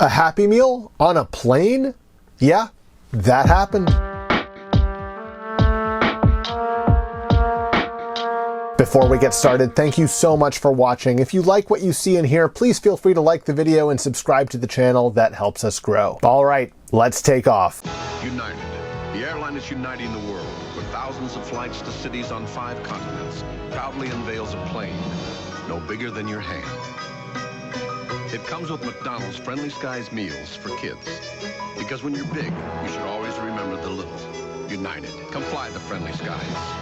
A Happy Meal on a plane? Yeah, that happened. Before we get started, thank you so much for watching. If you like what you see and hear, please feel free to like the video and subscribe to the channel. That helps us grow. All right, let's take off. United. The airline is uniting the world with thousands of flights to cities on 5 continents. Proudly unveils a plane no bigger than your hand. It comes with McDonald's Friendly Skies meals for kids. Because when you're big, you should always remember the little. United. Come fly the Friendly Skies.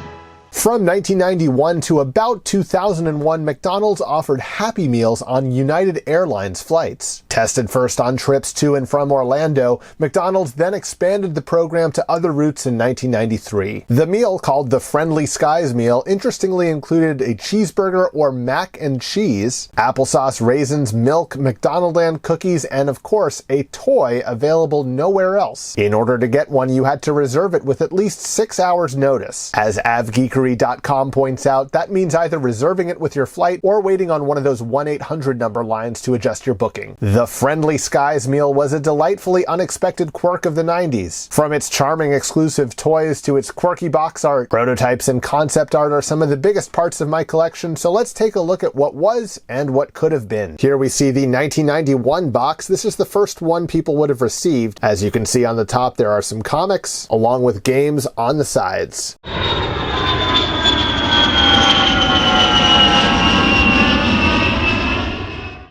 From 1991 to about 2001, McDonald's offered Happy Meals on United Airlines flights. Tested first on trips to and from Orlando, McDonald's then expanded the program to other routes in 1993. The meal, called the Friendly Skies meal, interestingly included a cheeseburger or mac and cheese, applesauce, raisins, milk, McDonaldland cookies, and of course, a toy available nowhere else. In order to get one, you had to reserve it with at least 6 hours notice. As avgeekery.com points out, that means either reserving it with your flight or waiting on one of those 1-800 number lines to adjust your booking. The Friendly Skies meal was a delightfully unexpected quirk of the 90s. From its charming exclusive toys to its quirky box art, prototypes and concept art are some of the biggest parts of my collection, so let's take a look at what was and what could have been. Here we see the 1991 box. This is the first one people would have received. As you can see on the top, there are some comics along with games on the sides.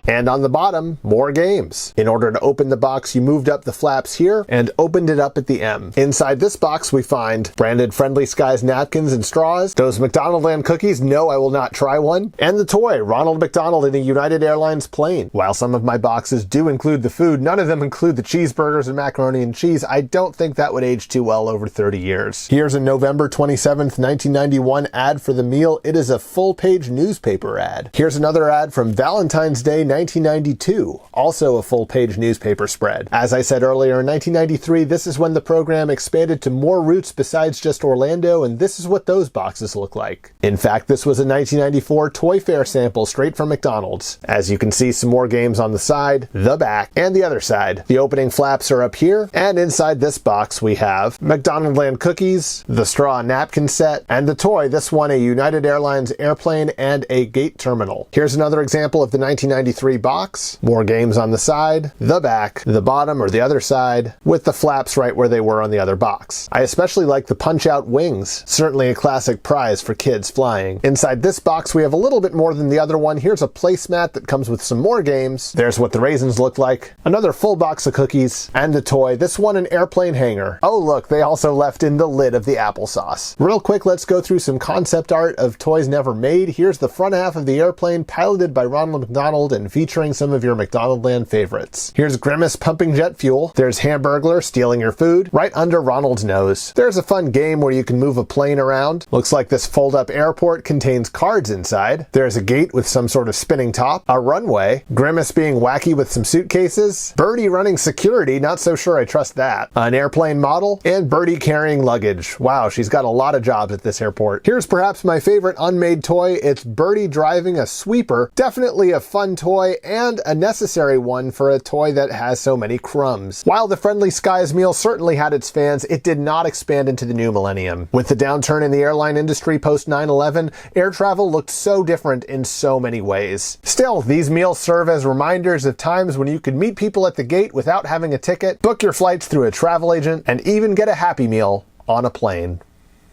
And on the bottom, more games. In order to open the box, you moved up the flaps here and opened it up at the M. Inside this box, we find branded Friendly Skies napkins and straws, those McDonaldland cookies, no, I will not try one, and the toy, Ronald McDonald in a United Airlines plane. While some of my boxes do include the food, none of them include the cheeseburgers and macaroni and cheese. I don't think that would age too well over 30 years. Here's a November 27th, 1991 ad for the meal. It is a full-page newspaper ad. Here's another ad from Valentine's Day, 1992, also a full-page newspaper spread. As I said earlier, in 1993, this is when the program expanded to more routes besides just Orlando, and this is what those boxes look like. In fact, this was a 1994 Toy Fair sample straight from McDonald's. As you can see, some more games on the side, the back, and the other side. The opening flaps are up here, and inside this box we have McDonaldland cookies, the straw napkin set, and the toy, this one a United Airlines airplane and a gate terminal. Here's another example of the 1993 box, more games on the side, the back, the bottom or the other side, with the flaps right where they were on the other box. I especially like the punch-out wings, certainly a classic prize for kids flying. Inside this box we have a little bit more than the other one. Here's a placemat that comes with some more games. There's what the raisins look like, another full box of cookies, and a toy, this one an airplane hanger. Oh look, they also left in the lid of the applesauce. Real quick, let's go through some concept art of toys never made. Here's the front half of the airplane, piloted by Ronald McDonald and featuring some of your McDonaldland favorites. Here's Grimace pumping jet fuel. There's Hamburglar stealing your food right under Ronald's nose. There's a fun game where you can move a plane around. Looks like this fold-up airport contains cards inside. There's a gate with some sort of spinning top, a runway, Grimace being wacky with some suitcases, Birdie running security, not so sure I trust that, an airplane model, and Birdie carrying luggage. Wow, she's got a lot of jobs at this airport. Here's perhaps my favorite unmade toy. It's Birdie driving a sweeper. Definitely a fun toy and a necessary one for a toy that has so many crumbs. While the Friendly Skies meal certainly had its fans, it did not expand into the new millennium. With the downturn in the airline industry post 9/11, air travel looked so different in so many ways. Still, these meals serve as reminders of times when you could meet people at the gate without having a ticket, book your flights through a travel agent, and even get a Happy Meal on a plane.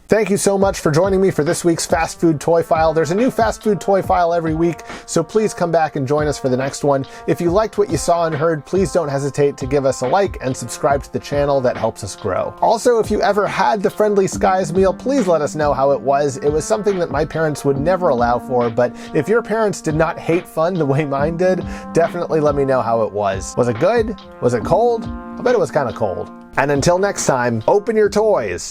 Thank you so much for joining me for this week's Fast Food Toy File. There's a new Fast Food Toy File every week, so please come back and join us for the next one. If you liked what you saw and heard, please don't hesitate to give us a like and subscribe to the channel. That helps us grow. Also, if you ever had the Friendly Skies meal, please let us know how it was. It was something that my parents would never allow for, but if your parents did not hate fun the way mine did, definitely let me know how it was. Was it good? Was it cold? I bet it was kind of cold. And until next time, open your toys.